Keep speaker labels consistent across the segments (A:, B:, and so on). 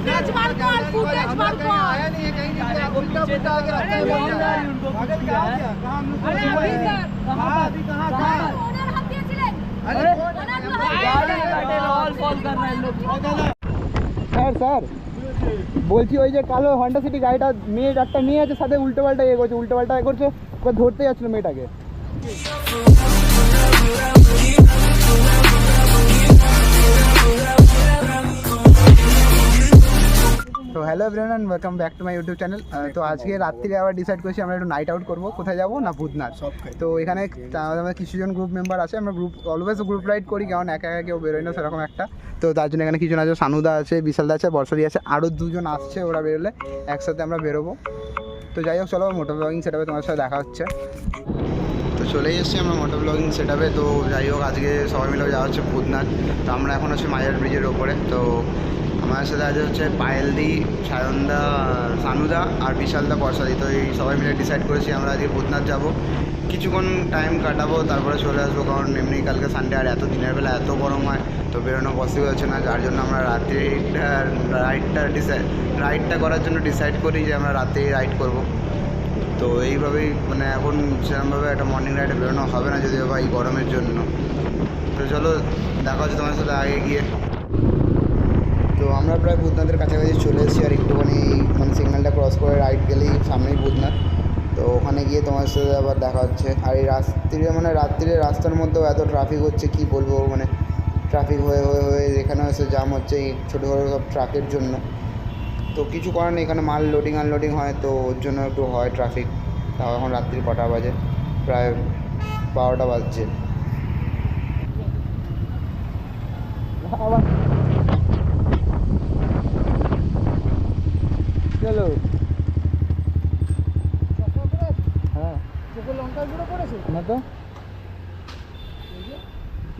A: Footage मार कौन footage मार कौन आया नहीं है कहीं नहीं उल्टा पुल्टा आके रास्ते में बोल रहा है उनको अरे क्या अरे अभी सर कहां अभी कहां ओनर हाथ दिए ছিলেন अरे गाड़ी गाड़ी ऑल फॉल कर रहे हैं लोग
B: স্যার স্যার বলছি ওই যে কালো হন্ডা সিটি গাড়িটা মেয়ে একটা মেয়ে আছে সাথে উল্টো পাল্টা করছে উল্টো পাল্টা করছে ওকে ধরতে যাচ্ছিল মেয়েটাকে তো hello everyone welcome back to my YouTube channel. তো আজকে রাত্রিরে আবার ডিসাইড করেছি আমরা একটু নাইট আউট করবো। কোথায় যাবো না ভূতনাথ। তো এখানে আমাদের কিছুজন গ্রুপ মেম্বার আছে, আমরা অলওয়েজ গ্রুপ রাইড করি, কারণ একা একা কেউ বেরোয় না সেরকম একটা। তো তার জন্য এখানে কিছুজন আছে, সানুদা আছে, বিশালদা আছে, বর্ষাদি আছে, আরও দুজন আসছে, ওরা বেরোলে একসাথে আমরা বেরোবো। তো যাই হোক চলো মোটর ব্লগিং সেটআপে তোমার সাথে দেখা হচ্ছে। তো চলেই এসেছি আমরা মোটর ব্লগিং সেটআপে। তো যাই হোক আজকে সবাই মিলে যাওয়া হচ্ছে ভূতনাথ। তো আমরা এখন আছি মায়ার ব্রিজের ওপরে। তো আমার সাথে আজ হচ্ছে পায়েলদি, সায়নদা, সানুদা আর বিশালদা, বর্ষাদি। তো এই সবাই মিলে ডিসাইড করেছি আমরা আজকে ভূতনাথ যাবো, কিছুক্ষণ টাইম কাটাবো, তারপরে চলে আসবো। কারণ এমনি কালকে সানডে আর এত দিনের বেলা এত গরম হয়, তো বেরোনো পসিবল হচ্ছে না। যার জন্য আমরা রাইডটা করার জন্য ডিসাইড করি যে আমরা রাতেই রাইড করব। তো এইভাবেই মানে এখন সেরকমভাবে একটা মর্নিং রাইডে বেরোনো হবে না যদিও বা এই গরমের জন্য। তো চলো দেখা হচ্ছে তোমার সাথে আগে গিয়ে। তো আমরা প্রায় ভূতনাথের কাছাকাছি চলে এসেছি, আর একটুখানি মানে সিগন্যালটা ক্রস করে রাইট গেলেই সামনেই ভূতনাথ। তো ওখানে গিয়ে তোমার সাথে আবার দেখা হচ্ছে। আর এই রাত্রিরে রাস্তার মধ্যেও এত ট্রাফিক হচ্ছে কি বলবো, মানে ট্রাফিক হয়ে হয়ে হয়ে এখানে এসে জাম হচ্ছে এই ছোটো ছোটো সব ট্রাকের জন্য। তো কিছু করার নেই, এখানে মাল লোডিং আনলোডিং হয়, তো ওর জন্য একটু হয় ট্রাফিক। তাও এখন রাত্রি কটা বাজে, প্রায় 12টা বাজছে। চলো হ্যাঁ চোখে লঙ্কার গুঁড়ো পড়েছে না তো,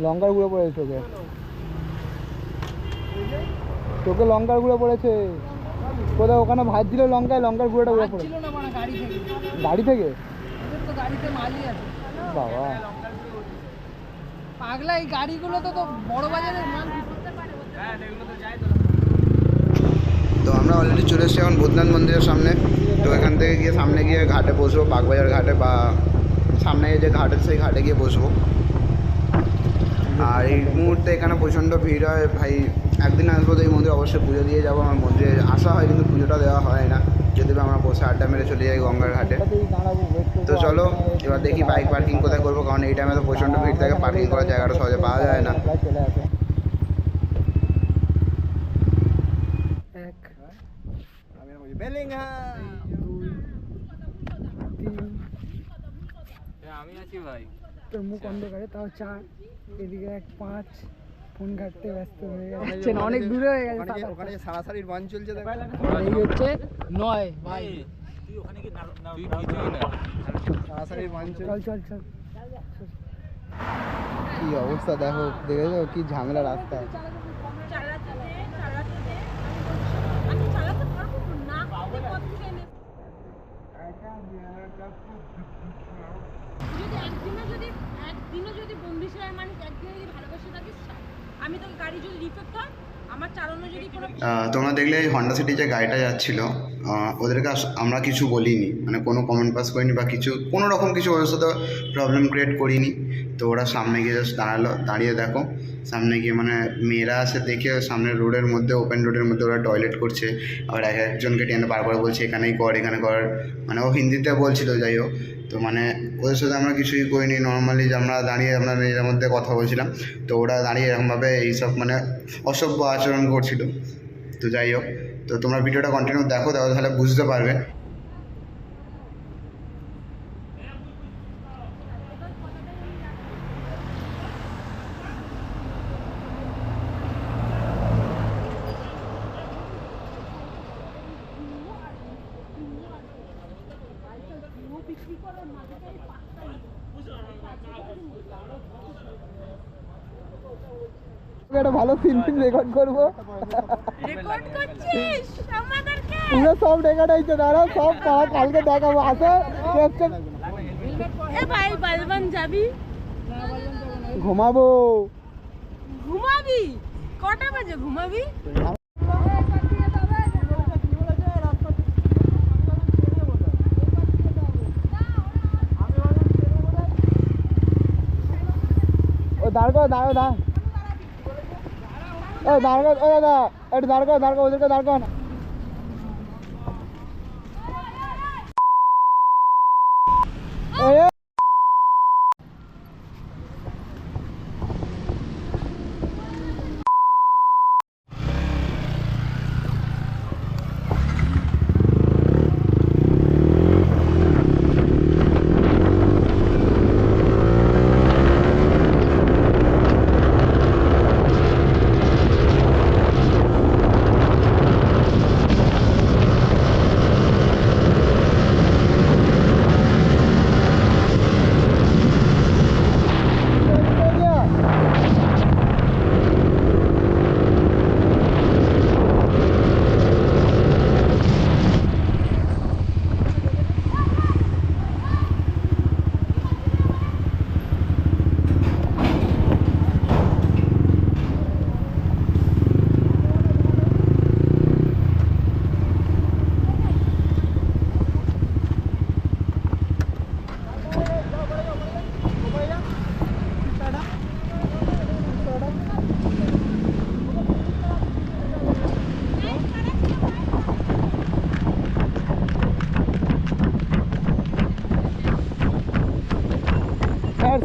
B: লঙ্কার গুঁড়ো পড়েছে চোখে, চোখে লঙ্কার গুঁড়ো পড়েছে। কোথাও ওখানে ভাত দিল লঙ্কায়, লঙ্কার গুঁড়োটা উড়ে পড়েছে গাড়ি থেকে। বাবা
A: পাগলা, এই গাড়িগুলো তো বড় বাজারের মাল।
B: তো আমরা অলরেডি চলে এসেছি এখন ভূতনাথ মন্দিরের সামনে। তো এখান থেকে গিয়ে সামনে গিয়ে ঘাটে বসবো, বাগবাজার ঘাটে, বা সামনে যে ঘাট আছে সেই ঘাটে গিয়ে বসবো। আর এই মুহূর্তে এখানে প্রচণ্ড ভিড় হয় ভাই। একদিন আসবো তো এই মন্দিরে অবশ্যই পুজো দিয়ে যাবো। আমার মন্দিরে আসা হয় কিন্তু পুজোটা দেওয়া হয় না, যদি আমরা বসে আড্ডা মেরে চলে যাই গঙ্গার ঘাটে। তো চলো এবার দেখি বাইক পার্কিং কোথায় করবো, কারণ এই টাইমে তো প্রচণ্ড ভিড় থাকে, পার্কিং করার জায়গাটা সহজে পাওয়া যায় না।
C: আমি আছি ভাই,
B: তোর মুখ অন্ধকারে, তাও 4 এদিকে 1 5 ফোন ঘাটতে ব্যস্ত হয়ে যাচ্ছে, অনেক দূরে হয়ে গেছে। ওখানে সারাসারির বান চলছে, দেখো এই হচ্ছে 9 ভাই। তুই ওখানে কি তুই কিছুই না, সারাসারির বান চল চল চল। কি অবস্থা দেখো, দেখেছো কি ঝামেলা রাস্তা। তোমরা দেখলে এই হন্ডা সিটি যে গাড়িটা যাচ্ছিল, ওদেরকে আমরা কিছু বলিনি, মানে কোনো কমেন্ট পাস করিনি বা কোনো রকম কিছু ওদের সাথে প্রবলেম ক্রিয়েট করিনি। তো ওরা সামনে গিয়ে জাস্ট দাঁড়িয়ে দেখো, সামনে গিয়ে মানে মেয়েরা আছে দেখে সামনের রোডের মধ্যে, ওপেন রোডের মধ্যে ওরা টয়লেট করছে। আবার একজনকে টেনে বার করে বলছে এখানেই কর, এখানে কর, মানে ও হিন্দিতে বলছিল। যাই হোক, তো মানে ওদের সাথে আমরা কিছুই করিনি, নর্মালি যে আমরা দাঁড়িয়ে আমরা নিজেদের মধ্যে কথা বলছিলাম। তো ওরা দাঁড়িয়ে এরকমভাবে এইসব মানে অসভ্য আচরণ করছিল। তো যাই হোক, তো তোমরা ভিডিওটা কন্টিনিউ দেখো, তাহলে বুঝতে পারবে। একটা ভালো ফিল্ম রেকর্ড করবো,
A: রেকর্ড করছিস আমাদেরকে
B: পুরো সব রেকর্ড হয়েছে, দাঁড়াও সব কালকে দেখাবো। আসো
A: এ ভাই বালবান যাবি?
B: ঘুমাবো।
A: ঘুমাবি? কটা বাজে ঘুমাবি?
B: দাঁড় করো দাঁড়ো দাঁড় ও দাঁড় কর ও দাদা একটু দাঁড় করো ওদেরকে দাঁড় করো না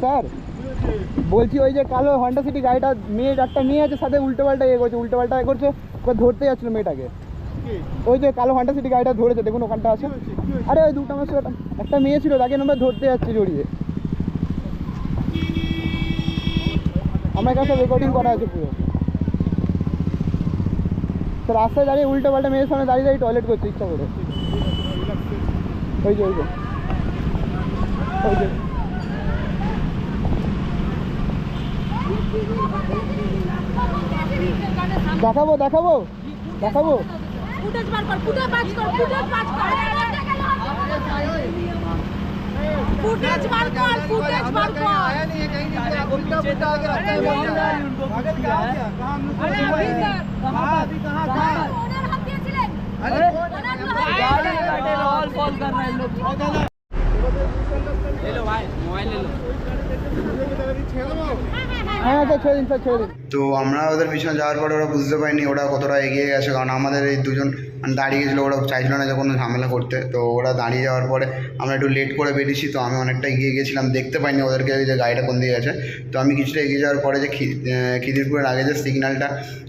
B: স্যার বলছি ওই যে কালো হন্ডা সিটি গাড়িটা একটা মেয়ে আছে সাথে উল্টো পাল্টা করছে ধরতে যাচ্ছিল মেয়েটাকে ওই যে কালো হন্ডা সিটি গাড়িটা ধরেছে দেখুন ওখানটা আছে আরে ওই দুটো আমার একটা মেয়ে ছিল তাকে নম্বর ধরতে যাচ্ছে জড়িয়ে আমার কাছে রেকর্ডিং করা আছে পুরো তো রাস্তায় দাঁড়িয়ে উল্টো পাল্টা মেয়ের সামনে দাঁড়িয়ে টয়লেট করছে ইচ্ছা করে ওই যে দেখাবো
A: ফুটেজ বার কর आया नहीं है कहीं नहीं उल्टा पुल्टा आके रास्ते में बोल रहा है अगर कहां गया अरे अभी सर कहां ओनर हम दिए ছিলেন अरे गाड़ी काटे ऑल फॉल कर रहे हैं लोग ले लो भाई मोबाइल ले लो
B: হ্যাঁ স্যার ছেড়ে দিন তো আমরা ওদের পিছনে যাওয়ার পরে ওরা বুঝতে পারিনি ওরা কতটা এগিয়ে গেছে কারণ আমাদের এই দুজন দাঁড়িয়ে গেছিলো ওরা চাইছিল না যখন ঝামেলা করতে তো ওরা দাঁড়িয়ে যাওয়ার পরে আমরা একটু লেট করে বেরিয়েছি তো আমি অনেকটা এগিয়ে গেছিলাম দেখতে পাইনি ওদেরকে যে গাড়িটা কোন দিকে গেছে তো আমি কিছুটা এগিয়ে যাওয়ার পরে যে খিদিরপুরের আগে যে সিগন্যালটা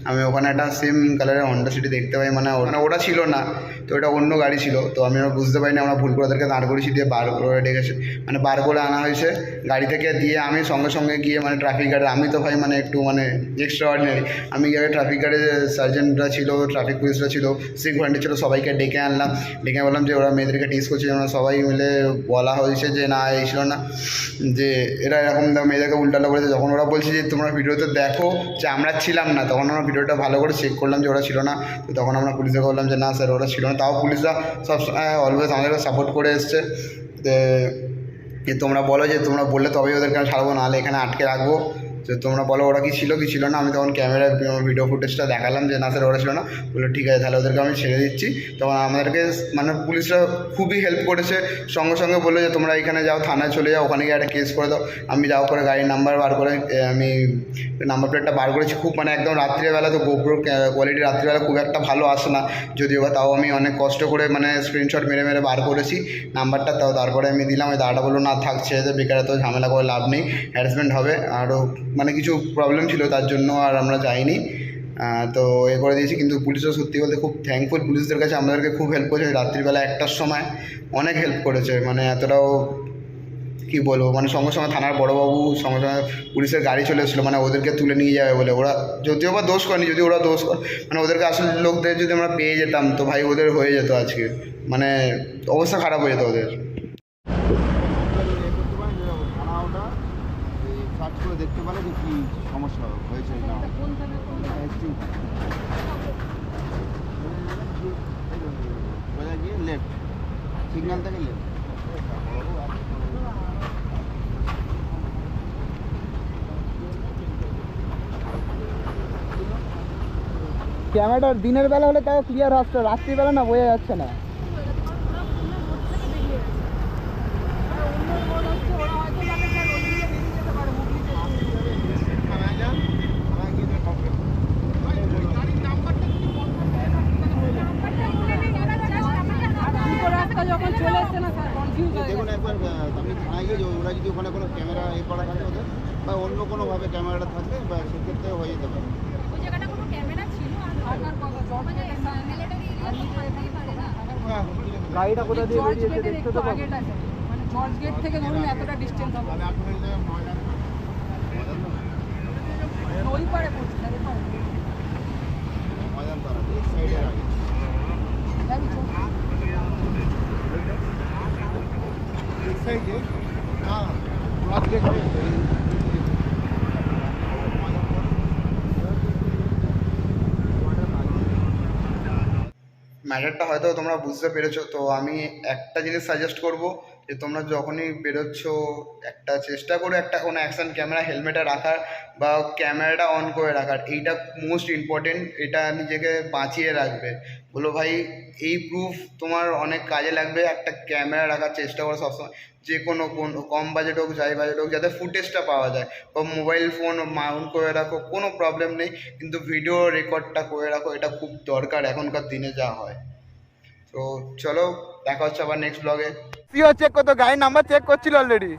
B: আমি ওখানে একটা সেম কালারের হন্ডা সিটি দেখতে পাই মানে ওটা ছিল না তো এটা অন্য গাড়ি ছিল তো আমি ওরা বুঝতে পারিনি আমরা ভুল করে ওদেরকে দাঁড় করেছি দিয়ে বার করে ডেকেছে মানে বার করে আনা হয়েছে গাড়ি থেকে দিয়ে আমি সঙ্গে সঙ্গে গিয়ে মানে ট্রাফিক গার্ডে আমি তো ভাই মানে একটু মানে এক্সট্রা অর্ডিনারি আমি গিয়ে ট্রাফিক গার্ডে সার্জেন্টরা ছিল ট্রাফিক পুলিশরা ছিল সিক ভলেন্টিয়ার ছিল সবাইকে ডেকে আনলাম ডেকে বললাম যে ওরা মেয়েদেরকে টিস করছে আমরা সবাই মিলে বলা হয়েছে যে না এই ছিল না যে এরা এরকম মেয়েদেরকে উল্টালো বলেছে যখন ওরা বলছে যে তোমরা ভিডিওতে দেখো যে আমরা ছিলাম না তখন আমরা ভিডিওটা ভালো করে চেক করলাম যে ওরা ছিল না তো তখন আমরা পুলিশকে বললাম যে না স্যার ওরা ছিল না তাও পুলিশরা সব অলওয়েজ আমাদেরকে সাপোর্ট করে এসছে যে তোমরা বলো যে তোমরা বললে তবেই ওদেরকে আমি ছাড়বো নাহলে এখানে আটকে রাখবো তো তোমরা বলো ওরা কি ছিল না আমি তখন ক্যামেরায় ভিডিও ফুটেজটা দেখালাম যে না স্যার ওরা ছিল না বললো ঠিক আছে তাহলে ওদেরকে আমি ছেড়ে দিচ্ছি তখন আমাদেরকে মানে পুলিশরা খুবই হেল্প করেছে সঙ্গে সঙ্গে বললো যে তোমরা এখানে যাও থানায় চলে যাও ওখানে গিয়ে একটা কেস করে দাও আমি যাও করে গাড়ির নাম্বার বার করে আমি নাম্বার প্লেটটা বার করেছি খুব মানে একদম রাত্রিবেলা তো গোপ্রো কোয়ালিটি রাত্রিবেলা খুব একটা ভালো আসে না যদিও বা তাও আমি অনেক কষ্ট করে মানে স্ক্রিনশট মেরে বার করেছি নাম্বারটা তাও তারপরে আমি দিলাম ওই দাদাটা বললো না থাকছে যে বেকার তো ঝামেলা করে লাভ নেই হ্যারাসমেন্ট হবে আরও মানে কিছু প্রবলেম ছিল তার জন্য আর আমরা যাইনি তো এ করে দিয়েছি কিন্তু পুলিশও সত্যি বলতে খুব থ্যাঙ্কফুল পুলিশদের কাছে আমাদেরকে খুব হেল্প করেছে রাত্রিবেলা 1টার সময় অনেক হেল্প করেছে মানে এতটাও কী বলবো মানে সঙ্গে সঙ্গে থানার বড়োবাবু সঙ্গে সঙ্গে পুলিশের গাড়ি চলে এসেছিলো মানে ওদেরকে তুলে নিয়ে যাবে বলে ওরা যদিও বা দোষ করেনি যদি ওরা দোষ করে মানে ওদেরকে আসলে লোকদের যদি আমরা পেয়ে যেতাম তো ভাই ওদের হয়ে যেত আজকে মানে অবস্থা খারাপ হয়ে যেত ওদের
D: সার্চ করে দেখতে পারে যে কী সমস্যা হয়েছে না সোজা গিয়ে লেফট সিগন্যাল থেকে লেফট
B: ক্যামেরাটা দিনের বেলা হলে তাও ক্লিয়ার আসছে রাত্রিবেলা না বোঝা যাচ্ছে না গাড়িটা কোথা দিয়ে বেরিয়েছে দেখতে তো পাবো।
A: মানে জর্জ গেট থেকে ধরুন এতটা ডিস্টেন্স হবে, ওই পারে পড়ছে, তাহলে পারে যাবি চল।
B: ম্যাটারটা হয়তো তোমরা বুঝতে পেরেছো। তো আমি একটা জিনিস সাজেস্ট করব যে তোমরা যখনই বেরোচ্ছ একটা চেষ্টা করো একটা কোনো অ্যাকশন ক্যামেরা হেলমেটে রাখার বা ক্যামেরাটা অন করে রাখার। এইটা মোস্ট ইম্পর্টেন্ট, এটা নিজেকে বাঁচিয়ে রাখবে। বলো ভাই, এই প্রুফ তোমার অনেক কাজে লাগবে। একটা ক্যামেরা রাখার চেষ্টা করো সবসময়, যে কোনো কম বাজেট হোক যাই বাজেট হোক, যাতে ফুটেজটা পাওয়া যায়। বা মোবাইল ফোন মাউন্ট করে রাখো, কোনো প্রবলেম নেই, কিন্তু ভিডিও রেকর্ডটা করে রাখো, এটা খুব দরকার এখনকার দিনে যা হয়। তো চলো দেখা হচ্ছে আবার নেক্সট ব্লগে। সিও চেক করতো, গাড়ির নাম্বার চেক করছিল অলরেডি।